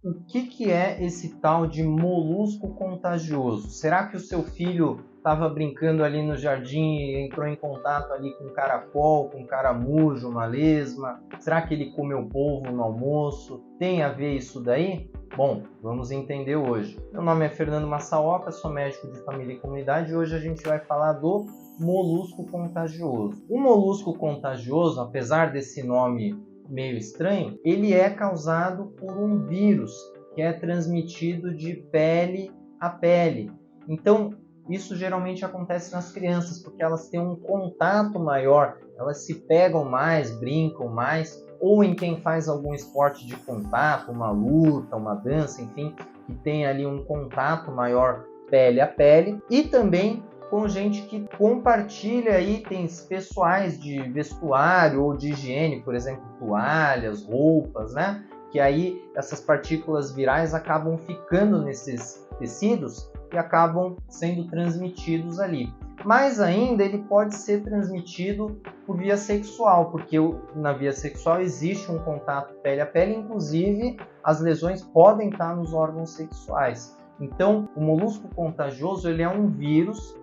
O que é esse tal de molusco contagioso? Será que o seu filho estava brincando ali no jardim e entrou em contato ali com um caracol, com um caramujo, uma lesma? Será que ele comeu polvo no almoço? Tem a ver isso daí? Bom, vamos entender hoje. Meu nome é Fernando Massaoka, sou médico de família e comunidade e hoje a gente vai falar do molusco contagioso. O molusco contagioso, apesar desse nome meio estranho, ele é causado por um vírus que é transmitido de pele a pele. Então, isso geralmente acontece nas crianças, porque elas têm um contato maior, elas se pegam mais, brincam mais, ou em quem faz algum esporte de contato, uma luta, uma dança, enfim, que tem ali um contato maior pele a pele, e também com gente que compartilha itens pessoais de vestuário ou de higiene, por exemplo, toalhas, roupas, né? Que aí essas partículas virais acabam ficando nesses tecidos e acabam sendo transmitidos ali. Mais ainda, ele pode ser transmitido por via sexual, porque na via sexual existe um contato pele a pele, inclusive as lesões podem estar nos órgãos sexuais. Então, o molusco contagioso ele é um vírus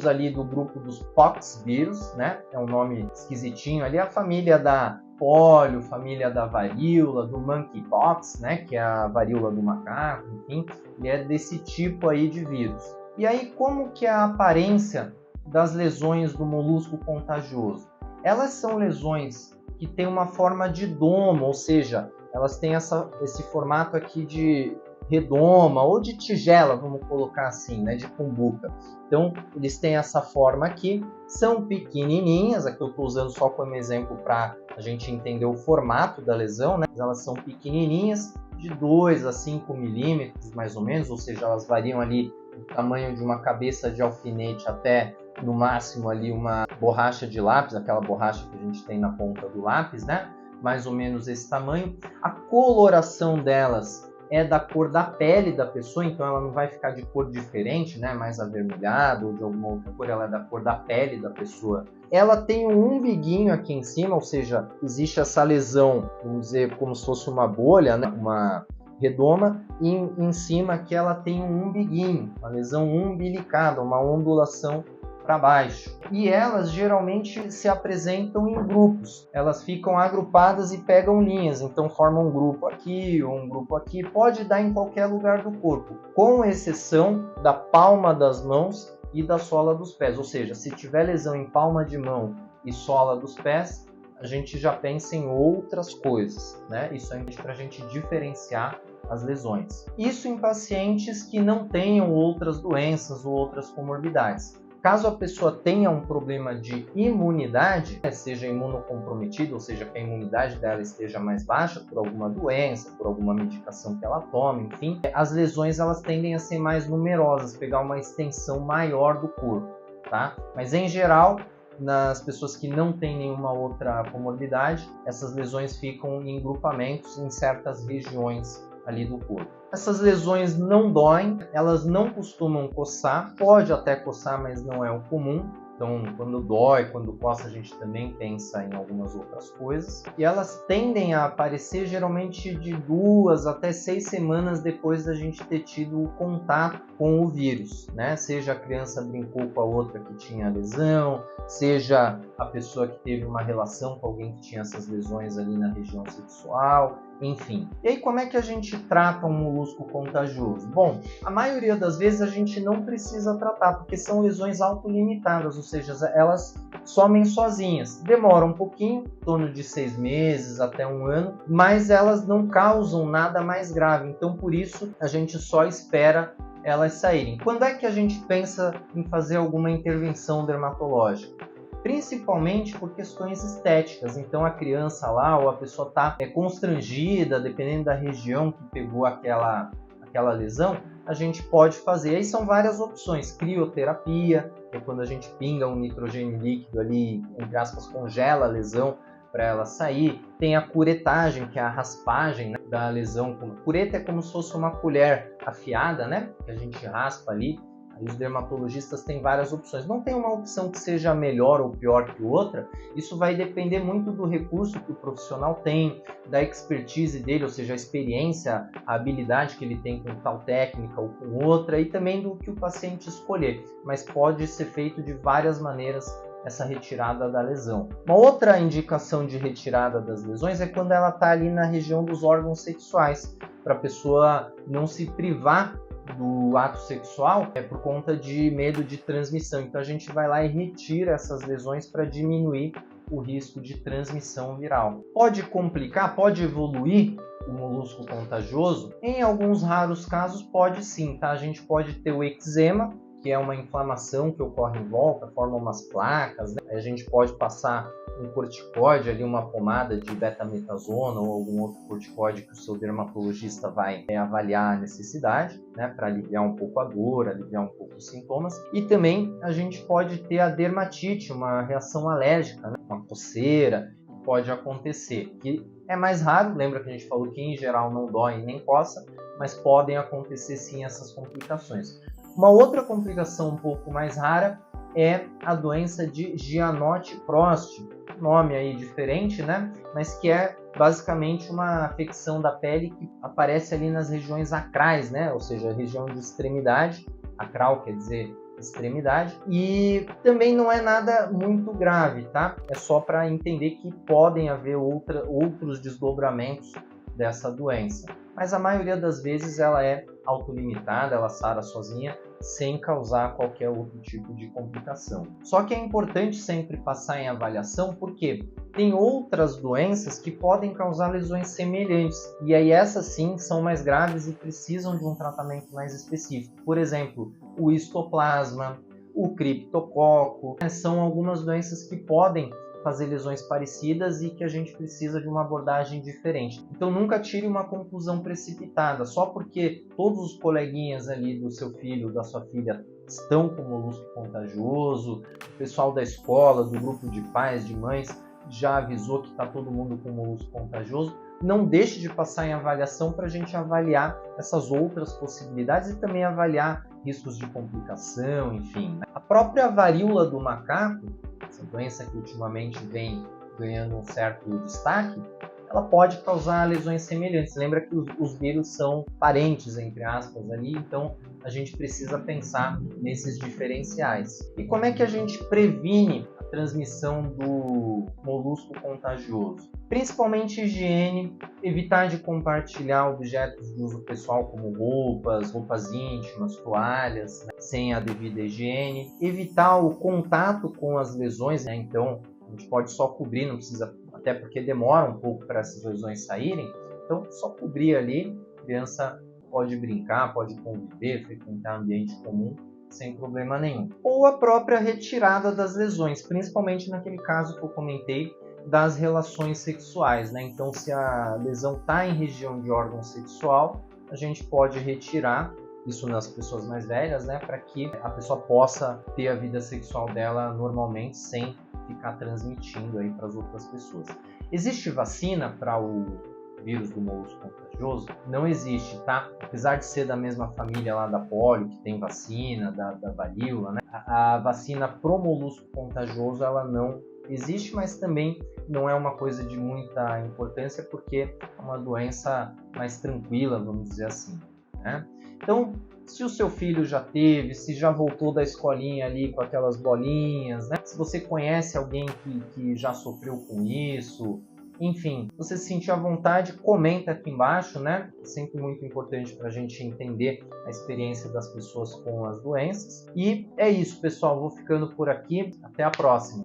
ali do grupo dos poxvírus, né? É um nome esquisitinho ali, a família da polio, família da varíola, do monkeypox, né? Que é a varíola do macaco, enfim, ele é desse tipo aí de vírus. E aí, como que é a aparência das lesões do molusco contagioso? Elas são lesões que têm uma forma de domo, ou seja, elas têm esse formato aqui de redoma ou de tigela, vamos colocar assim, né, de cumbuca. Então, eles têm essa forma aqui, são pequenininhas, aqui eu estou usando só como exemplo para a gente entender o formato da lesão, né? Elas são pequenininhas, de 2 a 5 milímetros mais ou menos, ou seja, elas variam ali do tamanho de uma cabeça de alfinete até no máximo ali uma borracha de lápis, aquela borracha que a gente tem na ponta do lápis, né? Mais ou menos esse tamanho. A coloração delas é da cor da pele da pessoa, então ela não vai ficar de cor diferente, né, mais avermelhada ou de alguma outra cor, ela é da cor da pele da pessoa. Ela tem um umbiguinho aqui em cima, ou seja, existe essa lesão, vamos dizer, como se fosse uma bolha, né, uma redoma, e em cima aqui ela tem um umbiguinho, uma lesão umbilicada, uma ondulação para baixo. E elas geralmente se apresentam em grupos. Elas ficam agrupadas e pegam linhas, então formam um grupo aqui ou um grupo aqui. Pode dar em qualquer lugar do corpo, com exceção da palma das mãos e da sola dos pés. Ou seja, se tiver lesão em palma de mão e sola dos pés, a gente já pensa em outras coisas, né? Isso é para a gente diferenciar as lesões. Isso em pacientes que não tenham outras doenças ou outras comorbidades. Caso a pessoa tenha um problema de imunidade, seja imunocomprometida, ou seja, que a imunidade dela esteja mais baixa por alguma doença, por alguma medicação que ela toma, enfim, as lesões elas tendem a ser mais numerosas, pegar uma extensão maior do corpo, tá? Mas em geral, nas pessoas que não têm nenhuma outra comorbidade, essas lesões ficam em grupamentos em certas regiões ali do corpo. Essas lesões não doem, elas não costumam coçar, pode até coçar, mas não é o comum. Então, quando dói, quando coça, a gente também pensa em algumas outras coisas. E elas tendem a aparecer geralmente de 2 até 6 semanas depois da gente ter tido o contato com o vírus, né? Seja a criança brincou com a outra que tinha lesão, seja a pessoa que teve uma relação com alguém que tinha essas lesões ali na região sexual, enfim. E aí, como é que a gente trata um molusco contagioso? Bom, a maioria das vezes a gente não precisa tratar, porque são lesões autolimitadas, ou seja, elas somem sozinhas. Demora um pouquinho, em torno de 6 meses até 1 ano, mas elas não causam nada mais grave. Então, por isso, a gente só espera elas saírem. Quando é que a gente pensa em fazer alguma intervenção dermatológica? Principalmente por questões estéticas. Então a criança lá ou a pessoa está constrangida, dependendo da região que pegou aquela lesão, a gente pode fazer. Aí são várias opções. Crioterapia, que é quando a gente pinga um nitrogênio líquido ali, entre aspas, congela a lesão para ela sair. Tem a curetagem, que é a raspagem, né, da lesão. Cureta é como se fosse uma colher afiada, né, que a gente raspa ali E os dermatologistas têm várias opções. Não tem uma opção que seja melhor ou pior que outra. Isso vai depender muito do recurso que o profissional tem, da expertise dele, ou seja, a experiência, a habilidade que ele tem com tal técnica ou com outra, e também do que o paciente escolher. Mas pode ser feito de várias maneiras essa retirada da lesão. Uma outra indicação de retirada das lesões é quando ela está ali na região dos órgãos sexuais, para a pessoa não se privar do ato sexual por conta de medo de transmissão. Então a gente vai lá e retira essas lesões para diminuir o risco de transmissão viral. Pode complicar, pode evoluir o molusco contagioso? Em alguns raros casos pode sim, tá? A gente pode ter o eczema, que é uma inflamação que ocorre em volta, forma umas placas, né? A gente pode passar um corticoide, ali uma pomada de betametasona ou algum outro corticoide que o seu dermatologista vai avaliar a necessidade, né, para aliviar um pouco a dor, aliviar um pouco os sintomas. E também a gente pode ter a dermatite, uma reação alérgica, né, uma coceira, pode acontecer, que é mais raro, lembra que a gente falou que em geral não dói nem coça, mas podem acontecer sim essas complicações. Uma outra complicação um pouco mais rara é a doença de Gianotti-Prost, nome aí diferente, né? Mas que é basicamente uma afecção da pele que aparece ali nas regiões acrais, né? Ou seja, a região de extremidade, acral quer dizer extremidade, e também não é nada muito grave, tá? É só para entender que podem haver outros desdobramentos dessa doença. Mas a maioria das vezes ela é autolimitada, ela sara sozinha, sem causar qualquer outro tipo de complicação. Só que é importante sempre passar em avaliação porque tem outras doenças que podem causar lesões semelhantes, e aí essas sim são mais graves e precisam de um tratamento mais específico. Por exemplo, o histoplasma, o criptococo, são algumas doenças que podem fazer lesões parecidas e que a gente precisa de uma abordagem diferente. Então nunca tire uma conclusão precipitada, só porque todos os coleguinhas ali do seu filho, da sua filha estão com molusco contagioso, o pessoal da escola, do grupo de pais, de mães, já avisou que está todo mundo com molusco contagioso. Não deixe de passar em avaliação para a gente avaliar essas outras possibilidades e também avaliar riscos de complicação, enfim. A própria varíola do macaco, essa doença que ultimamente vem ganhando um certo destaque, ela pode causar lesões semelhantes. Lembra que os vírus são parentes, entre aspas, ali, então a gente precisa pensar nesses diferenciais. E como é que a gente previne a transmissão do molusco contagioso? Principalmente higiene, evitar de compartilhar objetos de uso pessoal como roupas íntimas, toalhas, né, sem a devida higiene, evitar o contato com as lesões, né? Então a gente pode só cobrir, não precisa, até porque demora um pouco para essas lesões saírem, então só cobrir ali, a criança pode brincar, pode conviver, frequentar ambiente comum sem problema nenhum. Ou a própria retirada das lesões, principalmente naquele caso que eu comentei das relações sexuais, né? Então se a lesão está em região de órgão sexual, a gente pode retirar, isso nas pessoas mais velhas, né? Para que a pessoa possa ter a vida sexual dela normalmente sem ficar transmitindo aí para as outras pessoas. Existe vacina para o vírus do molusco contagioso? Não existe, tá? Apesar de ser da mesma família lá da polio, que tem vacina, da varíola, né? A vacina pro molusco contagioso, ela não existe, mas também não é uma coisa de muita importância, porque é uma doença mais tranquila, vamos dizer assim, né? Então, se o seu filho já teve, se já voltou da escolinha ali com aquelas bolinhas, né? Se você conhece alguém que já sofreu com isso, enfim, você se sentir à vontade, comenta aqui embaixo, né? É sempre muito importante para a gente entender a experiência das pessoas com as doenças. E é isso, pessoal. Vou ficando por aqui. Até a próxima.